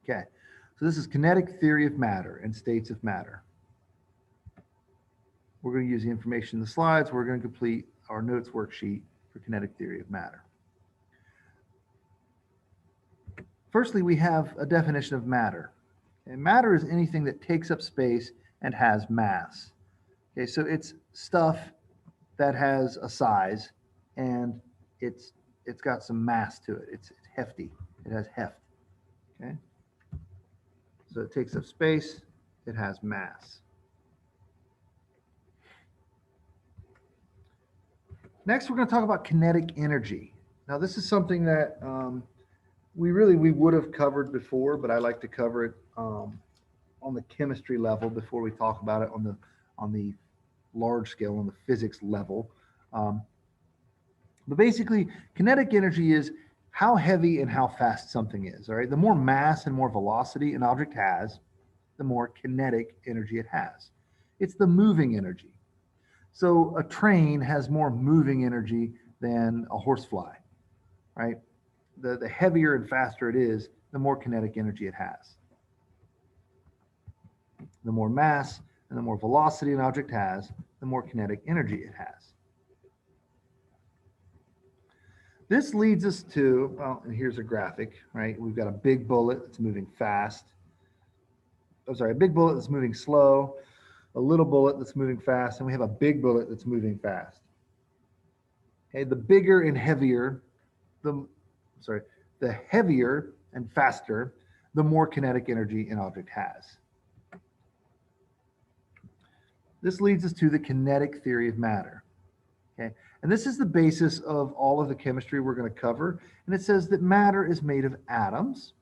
Okay, so this is kinetic theory of matter and states of matter. We're going to use the information in the slides. We're going to complete our notes worksheet for kinetic theory of matter. Firstly, we have a definition of matter. Okay, matter is anything that takes up space and has mass. Okay, so it's stuff that has a size and it's got some mass to it. It's hefty. It has heft. Okay, so it takes up space. It has mass. Next, we're going to talk about kinetic energy. Now, this is something that we would have covered before, but I like to cover it on the chemistry level before we talk about it on the large scale, on the physics level. But basically, kinetic energy is how heavy and how fast something is. All right, the more mass and more velocity an object has, the more kinetic energy it has. It's the moving energy. So a train has more moving energy than a horsefly, right? The heavier and faster it is, the more kinetic energy it has. The more mass and the more velocity an object has, the more kinetic energy it has. This leads us to, well, and here's a graphic, right? We've got a big bullet that's moving fast. A big bullet that's moving slow, a little bullet that's moving fast, and we have a big bullet that's moving fast. Okay, the bigger and heavier, the heavier and faster, the more kinetic energy an object has. This leads us to the kinetic theory of matter. Okay, and this is the basis of all of the chemistry we're going to cover. And it says that matter is made of atoms.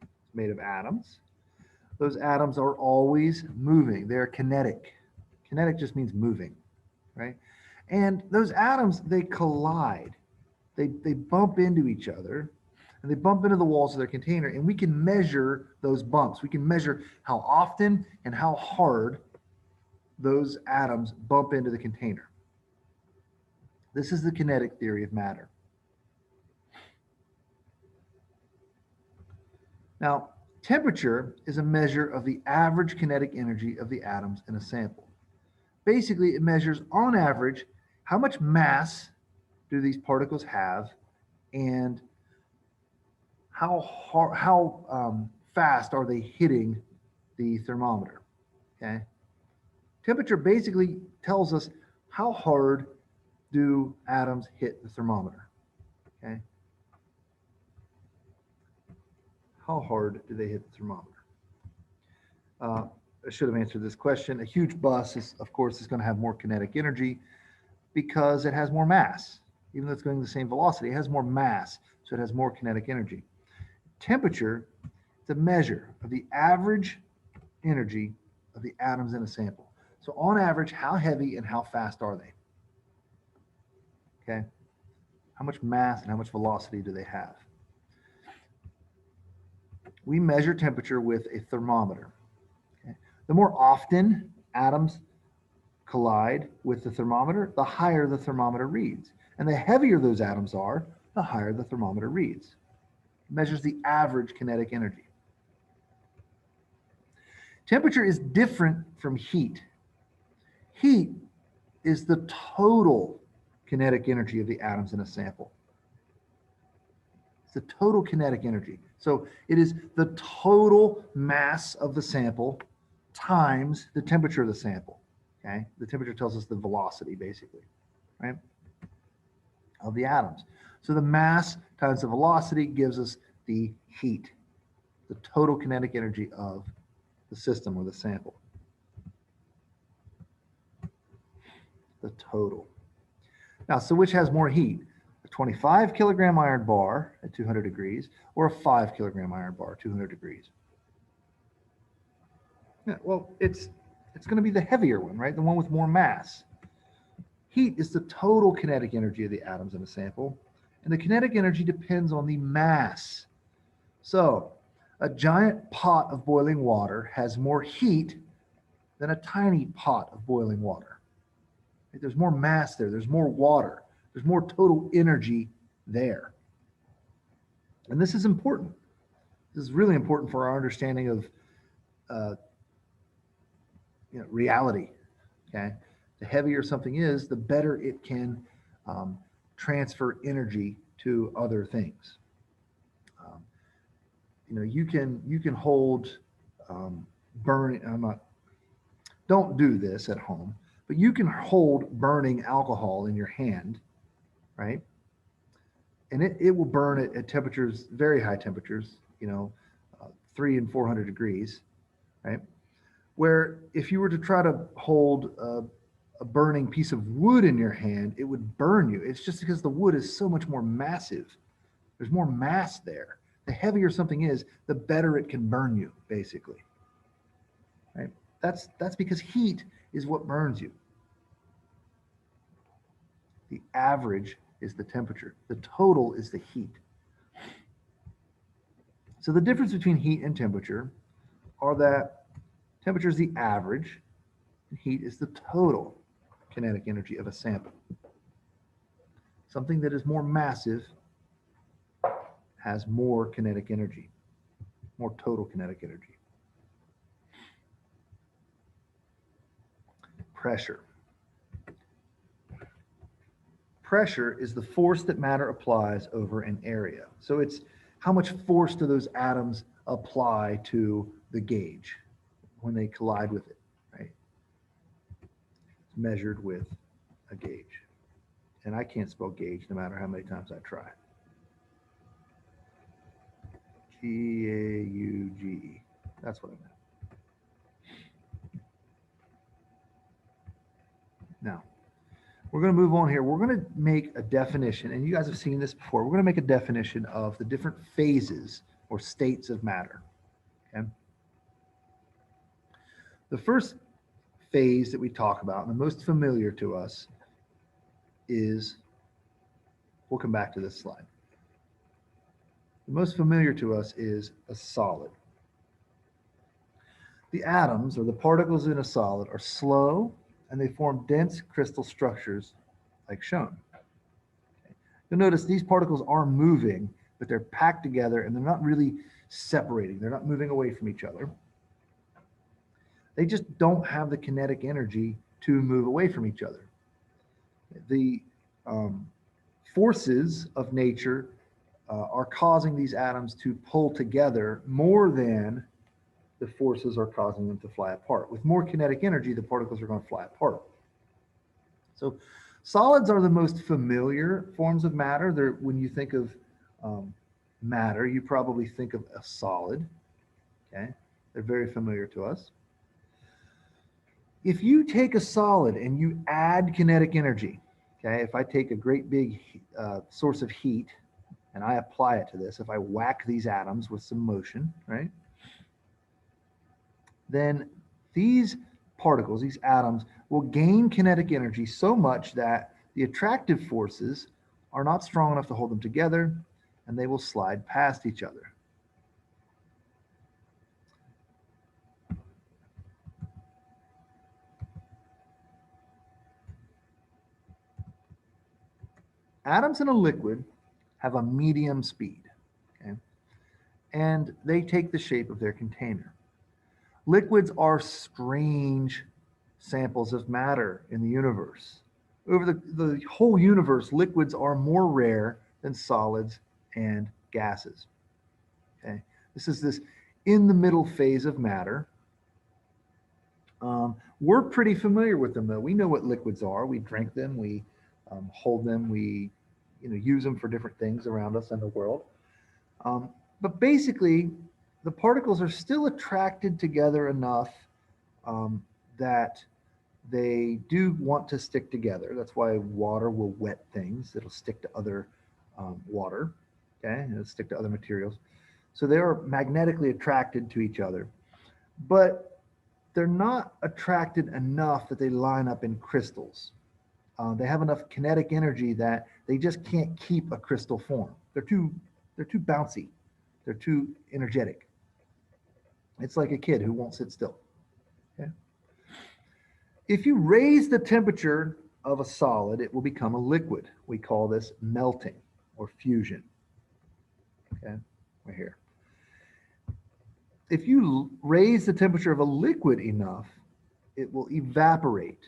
It's made of atoms. Those atoms are always moving. They're kinetic. Kinetic just means moving, right? And those atoms, they collide. They bump into each other, and they bump into the walls of their container, and we can measure those bumps. We can measure how often and how hard those atoms bump into the container. This is the kinetic theory of matter. Now, temperature is a measure of the average kinetic energy of the atoms in a sample. Basically, it measures, on average, how much mass do these particles have, and how fast are they hitting the thermometer. Okay, temperature basically tells us how hard do atoms hit the thermometer. Okay, how hard do they hit the thermometer? I should have answered this question. A huge bus is, of course, is going to have more kinetic energy because it has more mass. Even though it's going the same velocity, it has more mass, so it has more kinetic energy. Temperature is a measure of the average energy of the atoms in a sample. So on average, how heavy and how fast are they? Okay, how much mass and how much velocity do they have? We measure temperature with a thermometer. Okay? The more often atoms collide with the thermometer, the higher the thermometer reads. And the heavier those atoms are, the higher the thermometer reads. It measures the average kinetic energy. Temperature is different from heat. Heat is the total kinetic energy of the atoms in a sample. It's the total kinetic energy. So it is the total mass of the sample times the temperature of the sample. Okay, the temperature tells us the velocity, basically, right, of the atoms. So the mass times the velocity gives us the heat, the total kinetic energy of the system or the sample. The total. Now, so which has more heat? A 25 kilogram iron bar at 200 degrees or a 5 kilogram iron bar at 200 degrees? Yeah, well, it's going to be the heavier one, right? The one with more mass. Heat is the total kinetic energy of the atoms in a sample, and the kinetic energy depends on the mass. So a giant pot of boiling water has more heat than a tiny pot of boiling water. There's more mass there. There's more water. There's more total energy there. And this is important. This is really important for our understanding of uh, reality. Okay, the heavier something is, the better it can um, transfer energy to other things. Um, you can hold burning. I'm not. Don't do this at home, but you can hold burning alcohol in your hand, right? And it will burn at temperatures, very high temperatures, 300 and 400 degrees, right? Where if you were to try to hold a burning piece of wood in your hand, it would burn you. It's just because the wood is so much more massive. There's more mass there. The heavier something is, the better it can burn you, basically. Right? That's because heat is what burns you. The average is the temperature. The total is the heat. So the difference between heat and temperature are that temperature is the average, and heat is the total kinetic energy of a sample. Something that is more massive has more kinetic energy, more total kinetic energy. Pressure. Pressure is the force that matter applies over an area. So it's how much force do those atoms apply to the gauge when they collide with it, right? It's measured with a gauge. And I can't spell gauge no matter how many times I try. Gauge. That's what I meant. Now, we're going to move on here. We're going to make a definition, and you guys have seen this before. We're going to make a definition of the different phases or states of matter. Okay? The first phase that we talk about, and the most familiar to us, is, we'll come back to this slide. The most familiar to us is a solid. The atoms, or the particles in a solid, are slow, and they form dense crystal structures like shown. Okay. You'll notice these particles are moving, but they're packed together and they're not really separating. They're not moving away from each other. They just don't have the kinetic energy to move away from each other. The forces of nature are causing these atoms to pull together more than the forces are causing them to fly apart. With more kinetic energy, the particles are going to fly apart. So solids are the most familiar forms of matter. When you think of matter, you probably think of a solid. Okay, they're very familiar to us. If you take a solid and you add kinetic energy, okay, if I take a great big source of heat and I apply it to this, if I whack these atoms with some motion, right, then these particles, these atoms, will gain kinetic energy so much that the attractive forces are not strong enough to hold them together, and they will slide past each other. Atoms in a liquid have a medium speed, okay? And they take the shape of their container. Liquids are strange samples of matter in the universe. Over the whole universe, liquids are more rare than solids and gases. Okay, this is this in the middle phase of matter. We're pretty familiar with them, though. We know what liquids are. We drink them. We hold them. We use them for different things around us in the world. But basically, the particles are still attracted together enough that they do want to stick together. That's why water will wet things. It'll stick to other water, okay? And it'll stick to other materials. So they are magnetically attracted to each other. But they're not attracted enough that they line up in crystals. They have enough kinetic energy that they just can't keep a crystal form. They're too bouncy. They're too energetic. It's like a kid who won't sit still. Okay? If you raise the temperature of a solid, it will become a liquid. We call this melting or fusion. Okay, right here. If you raise the temperature of a liquid enough, it will evaporate,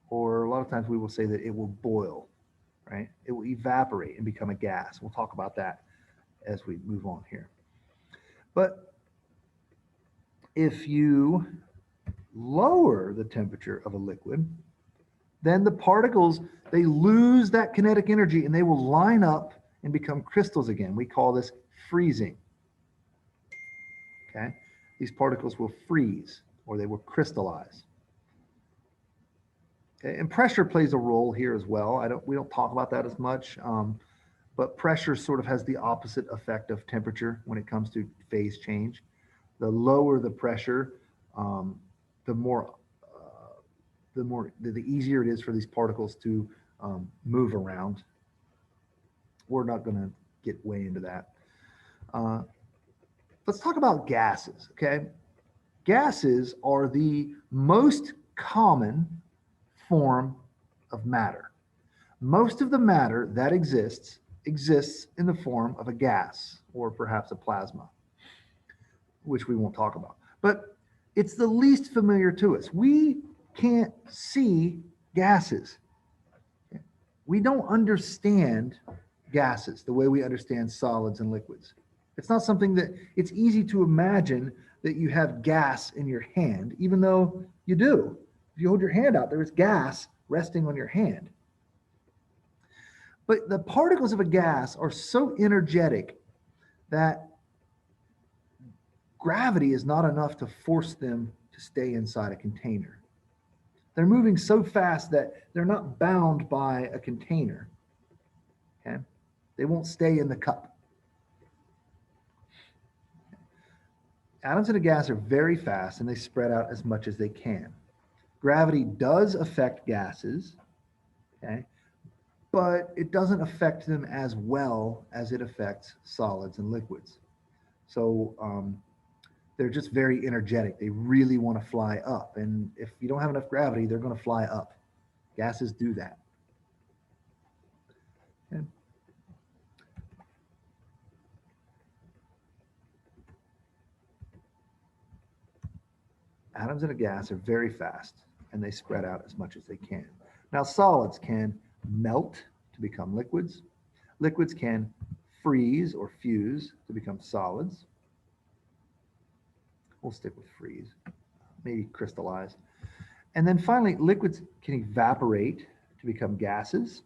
or a lot of times we will say that it will boil, right? It will evaporate and become a gas. We'll talk about that as we move on here. But if you lower the temperature of a liquid, then the particles, they lose that kinetic energy and they will line up and become crystals again. We call this freezing. Okay? These particles will freeze or they will crystallize. Okay? And pressure plays a role here as well. We don't talk about that as much, but pressure sort of has the opposite effect of temperature when it comes to phase change. The lower the pressure, the easier it is for these particles to move around. We're not going to get way into that. Let's talk about gases, okay? Gases are the most common form of matter. Most of the matter that exists in the form of a gas or perhaps a plasma, which we won't talk about. But it's the least familiar to us. We can't see gases. We don't understand gases the way we understand solids and liquids. It's not something that it's easy to imagine that you have gas in your hand, even though you do. If you hold your hand out, there is gas resting on your hand. But the particles of a gas are so energetic that gravity is not enough to force them to stay inside a container. They're moving so fast that they're not bound by a container. Okay? They won't stay in the cup. Atoms in a gas are very fast and they spread out as much as they can. Gravity does affect gases, okay? But it doesn't affect them as well as it affects solids and liquids. So they're just very energetic. They really want to fly up. And if you don't have enough gravity, they're going to fly up. Gases do that. Okay. Atoms in a gas are very fast and they spread out as much as they can. Now, solids can melt to become liquids. Liquids can freeze or fuse to become solids. We'll stick with freeze, maybe crystallize. And then finally, liquids can evaporate to become gases.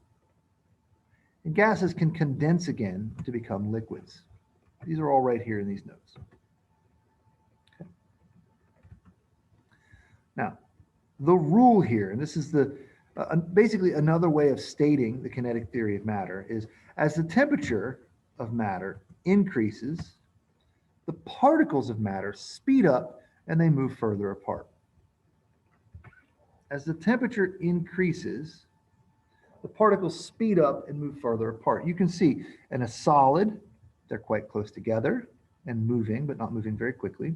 And gases can condense again to become liquids. These are all right here in these notes. Okay. Now, the rule here, and this is basically another way of stating the kinetic theory of matter, is as the temperature of matter increases, the particles of matter speed up and they move further apart. As the temperature increases, the particles speed up and move further apart. You can see in a solid, they're quite close together and moving, but not moving very quickly.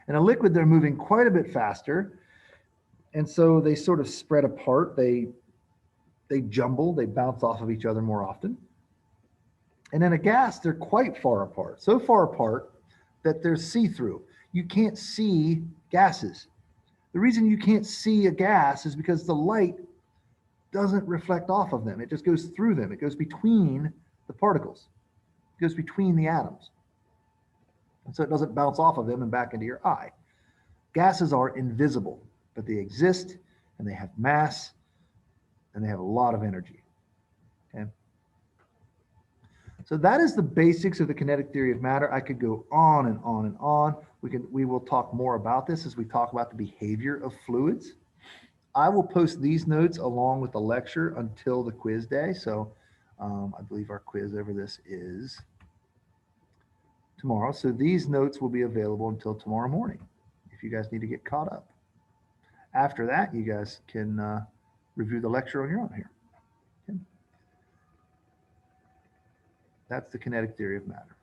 In a liquid, they're moving quite a bit faster. And so they sort of spread apart. They jumble, they bounce off of each other more often. And in a gas, they're quite far apart, so far apart that they're see-through. You can't see gases. The reason you can't see a gas is because the light doesn't reflect off of them. It just goes through them. It goes between the particles. It goes between the atoms. And so it doesn't bounce off of them and back into your eye. Gases are invisible, but they exist and they have mass and they have a lot of energy. Okay? So that is the basics of the kinetic theory of matter. I could go on and on and on. We will talk more about this as we talk about the behavior of fluids. I will post these notes along with the lecture until the quiz day. So I believe our quiz over this is tomorrow. So these notes will be available until tomorrow morning if you guys need to get caught up. After that, you guys can review the lecture on your own here. Okay. That's the kinetic theory of matter.